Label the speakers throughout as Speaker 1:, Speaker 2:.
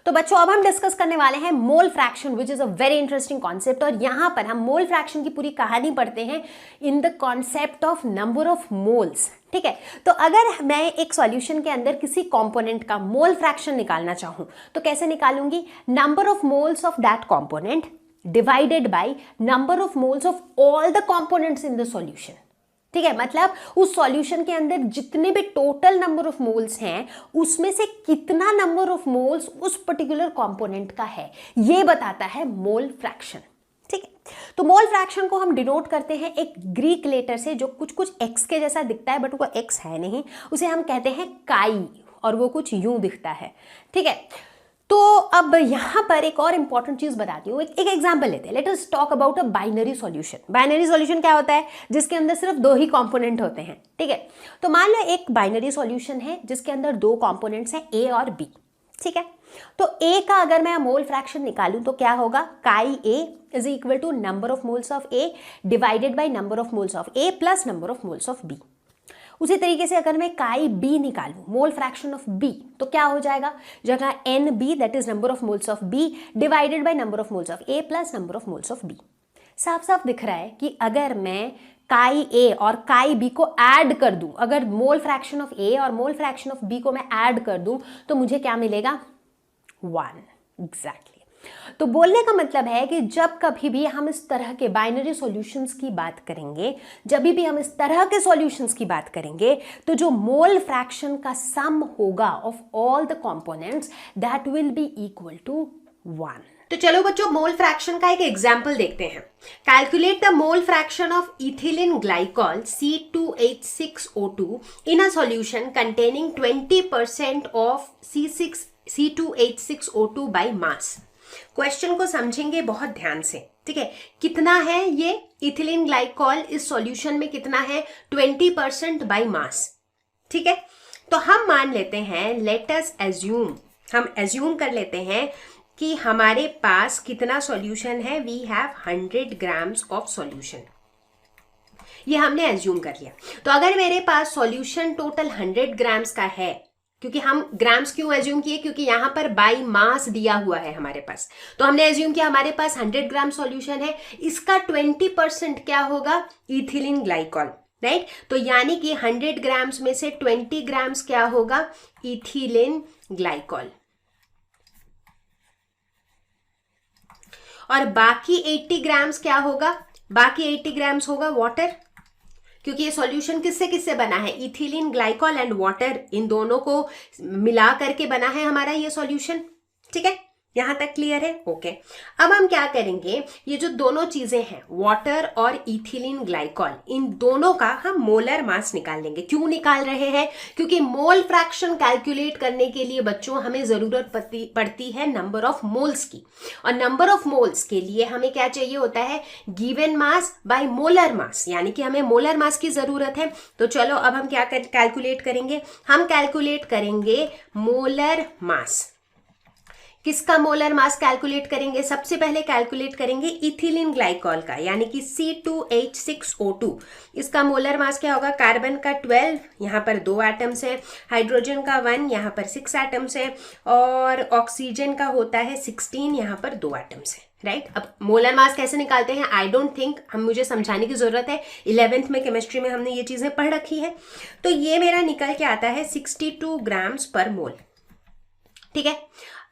Speaker 1: तो बच्चों अब हम डिस्कस करने वाले हैं mole fraction, which is a very interesting concept. और यहां पर हम मोल फ्रैक्शन की पूरी कहानी पढ़ते हैं in the concept of number of moles. ठीक है, तो अगर मैं एक सॉल्यूशन के अंदर किसी कंपोनेंट का मोल फ्रैक्शन निकालना चाहूं तो कैसे निकालूंगी? Number of moles of that component divided by number of moles of all the components in the solution. ठीक है, मतलब उस सॉल्यूशन के अंदर जितने भी टोटल नंबर ऑफ मोल्स हैं उसमें से कितना नंबर ऑफ मोल्स उस पर्टिकुलर कंपोनेंट का है, ये बताता है मोल फ्रैक्शन। ठीक है, तो मोल फ्रैक्शन को हम डिनोट करते हैं एक ग्रीक लेटर से जो कुछ कुछ एक्स के जैसा दिखता है, बट वो एक्स है नहीं, उसे हम कहते हैं काई, और वो कुछ यूं दिखता है। ठीक है, तो अब यहां पर एक और इंपॉर्टेंट चीज बताती हूँ। एक एग्जांपल लेते हैं। Let us talk about a binary solution. Binary solution क्या होता है? जिसके अंदर सिर्फ दो ही कंपोनेंट होते हैं। ठीक है, तो मान लो एक बाइनरी सॉल्यूशन है जिसके अंदर दो कंपोनेंट्स हैं, ए और बी। ठीक है, तो ए का अगर मैं मोल फ्रैक्शन निकालूं तो क्या होगा? Chi A is equal to number of moles of A divided by number of moles of A plus number of moles of B. उसी तरीके से अगर मैं काई बी निकालूं, मोल फ्रैक्शन ऑफ बी, तो क्या हो जाएगा? जगह N B that is number of moles of B divided by number of moles of A plus number of moles of B. साफ साफ दिख रहा है कि अगर मैं काई ए और काई बी को ऐड कर दूं, अगर मोल फ्रैक्शन ऑफ ए और मोल फ्रैक्शन ऑफ बी को मैं ऐड कर दूं तो मुझे क्या मिलेगा? 1। एग्जैक्टली। तो बोलने का मतलब है कि जब कभी भी हम इस तरह के बाइनरी सॉल्यूशंस की बात करेंगे, जब भी हम इस तरह के सॉल्यूशंस की बात करेंगे, तो जो मोल फ्रैक्शन का सम होगा of all the components that will be equal to 1। तो चलो बच्चों मोल फ्रैक्शन का एक एग्जांपल देखते हैं। Calculate the mole fraction of ethylene glycol C2H6O2 in a solution containing 20% of C2H6O2 by mass. Question को समझेंगे बहुत ध्यान से। ठीक है, कितना है ये इथिलीन ग्लाइकॉल इस सॉल्यूशन में? कितना है? 20% बाय मास। ठीक है, तो हम मान लेते हैं, लेट अस एज्यूम, हम एज्यूम कर लेते हैं कि हमारे पास कितना सॉल्यूशन है? We have 100 grams of solution. ये हमने एज्यूम कर लिया। तो अगर मेरे पास सॉल्यूशन टोटल 100 ग्राम्स का है, क्योंकि हम ग्राम्स क्यों एज्यूम किए? क्योंकि यहां पर बाई मास दिया हुआ है हमारे पास, तो हमने एज्यूम किया हमारे पास 100 ग्राम सॉल्यूशन है, इसका 20% क्या होगा? Ethylene glycol. राइट, तो यानी कि 100 ग्राम्स में से 20 ग्राम्स क्या होगा? इथिलीन ग्लाइकॉल, और बाकी 80 ग्राम्स क्या होगा? बाकी 80 ग्राम्स होगा वाटर, क्योंकि ये सॉल्यूशन किससे किससे बना है? इथिलीन ग्लाइकॉल एंड वाटर, इन दोनों को मिला करके बना है हमारा ये सॉल्यूशन। ठीक है, यहां तक क्लियर है? ओके। अब हम क्या करेंगे, ये जो दोनों चीजें हैं वाटर और इथिलीन ग्लाइकॉल, इन दोनों का हम मोलर मास निकाल लेंगे। क्यों निकाल रहे हैं? क्योंकि मोल फ्रैक्शन कैलकुलेट करने के लिए बच्चों हमें जरूरत पड़ती है नंबर ऑफ मोल्स की, और नंबर ऑफ मोल्स के लिए हमें क्या चाहिए होता है? Given mass by molar mass, यानी कि हमें मोलर मास की जरूरत है। तो चलो अब हम क्या कैलकुलेट करेंगे? हम कैलकुलेट करेंगे मोलर मास। किसका मोलर मास कैलकुलेट करेंगे? सबसे पहले कैलकुलेट करेंगे इथिलीन ग्लाइकॉल का, यानी कि C2H6O2। इसका मोलर मास क्या होगा? कार्बन का 12, यहाँ पर 2 एटम्स है, हाइड्रोजन का 1, यहाँ पर 6 एटम्स है, और ऑक्सीजन का होता है 16, यहाँ पर 2 एटम्स है। राइट, अब मोलर मास कैसे निकालते हैं? आई डोंट थिंक मुझे समझाने की जरूरत है, 11th में केमिस्ट्री में हमने ये चीजें पढ़ रखी है। तो ये मेरा निकल के आता है 62 ग्राम्स पर मोल। ठीक है,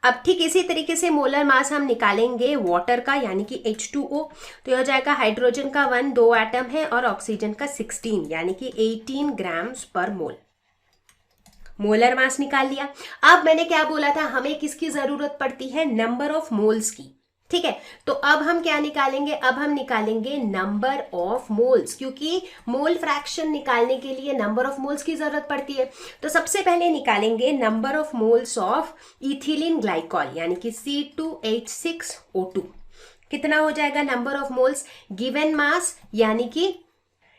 Speaker 1: अब ठीक इसी तरीके से मोलर मास हम निकालेंगे वाटर का, यानी कि H2O। तो यह हो जाएगा हाइड्रोजन का 1, 2 एटम है, और ऑक्सीजन का 16, यानी कि 18 ग्राम्स पर मोल। मोलर मास निकाल लिया। अब मैंने क्या बोला था? हमें किसकी जरूरत पड़ती है? नंबर ऑफ मोल्स की। ठीक है, तो अब हम क्या निकालेंगे? अब हम निकालेंगे नंबर ऑफ मोल्स, क्योंकि मोल फ्रैक्शन निकालने के लिए नंबर ऑफ मोल्स की जरूरत पड़ती है। तो सबसे पहले निकालेंगे number of moles of ethylene glycol, यानी कि C2H6O2। कितना हो जाएगा number of moles? Given mass यानी कि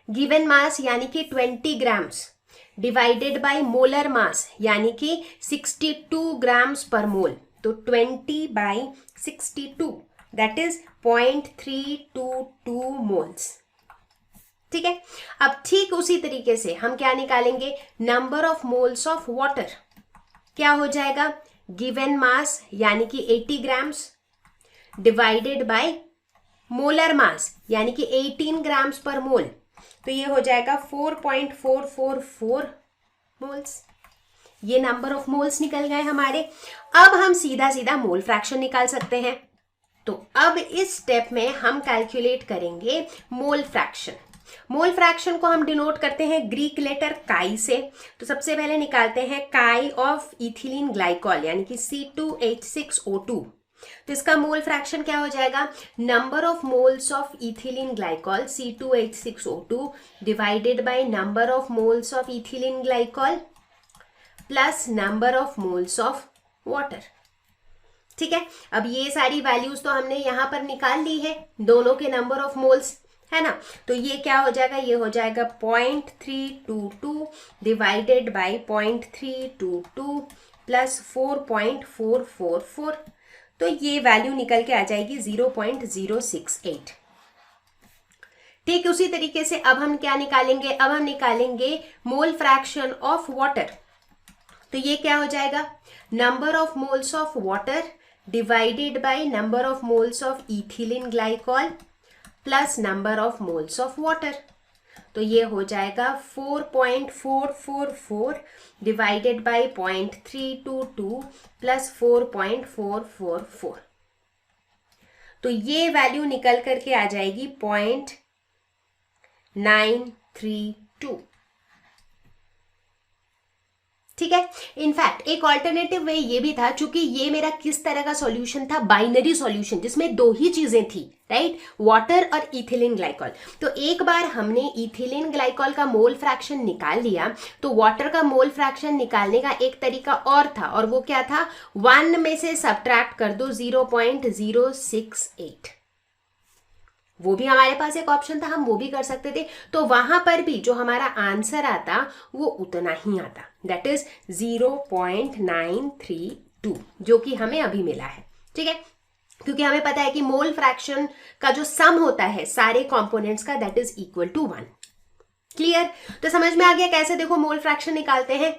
Speaker 1: 20 grams divided by molar mass, यानी कि 62 ग्राम्स पर मोल। तो 20 बाई 62 दैट इज 0.322 मोल्स। ठीक है, अब ठीक उसी तरीके से हम क्या निकालेंगे? Number of moles of water. क्या हो जाएगा? गिवन मास यानी कि 80 grams divided by molar mass यानी कि 18 ग्राम्स पर मोल, तो ये हो जाएगा 4.444 मोल्स। ये नंबर ऑफ मोल्स निकल गए हमारे। अब हम सीधा सीधा मोल फ्रैक्शन निकाल सकते हैं। तो अब इस स्टेप में हम कैलकुलेट करेंगे मोल फ्रैक्शन। मोल फ्रैक्शन को हम डिनोट करते हैं ग्रीक लेटर काई से। तो सबसे पहले निकालते हैं काई ऑफ इथिलीन ग्लाइकॉल यानी कि C2H6O2। तो इसका मोल फ्रैक्शन क्या हो जाएगा, number of moles of ethylene glycol C2H6O2 divided by number of moles of ethylene glycol plus number of moles of water. ठीक है, अब ये सारी वैल्यूज तो हमने यहां पर निकाल ली है, दोनों के नंबर ऑफ मोल्स है ना। तो ये क्या हो जाएगा, ये हो जाएगा 0.322 डिवाइडेड बाय 0.322 प्लस 4.444। तो ये वैल्यू निकल के आ जाएगी 0.068। ठीक उसी तरीके से अब हम क्या निकालेंगे, अब हम निकालेंगे मोल फ्रैक्शन ऑफ वाटर। तो ये क्या हो जाएगा, number of moles of water divided by number of moles of ethylene glycol plus number of moles of water. तो ये हो जाएगा 4.444 डिवाइडेड बाय 0.322 प्लस 4.444। तो ये वैल्यू निकल करके आ जाएगी 0.932। ठीक है, इनफैक्ट एक ऑल्टरनेटिव वे ये भी था, चूंकि ये मेरा किस तरह का सॉल्यूशन था, बाइनरी सॉल्यूशन जिसमें दो ही चीजें थी, राइट, वाटर और इथिलीन ग्लाइकॉल। तो एक बार हमने इथिलीन ग्लाइकॉल का मोल फ्रैक्शन निकाल लिया, तो वाटर का मोल फ्रैक्शन निकालने का एक तरीका और था, और वो क्या था, 1 में से सब्ट्रैक्ट कर दो 0.068। वो भी हमारे पास एक ऑप्शन था, हम वो भी कर सकते थे। तो वहां पर भी जो हमारा आंसर आता वो उतना ही आता, दैट इज 0.932, जो कि हमें अभी मिला है। ठीक है, क्योंकि हमें पता है कि मोल फ्रैक्शन का जो सम होता है सारे कंपोनेंट्स का, that is equal to 1। Clear, तो समझ में आ गया कैसे देखो मोल फ्रैक्शन निकालते हैं।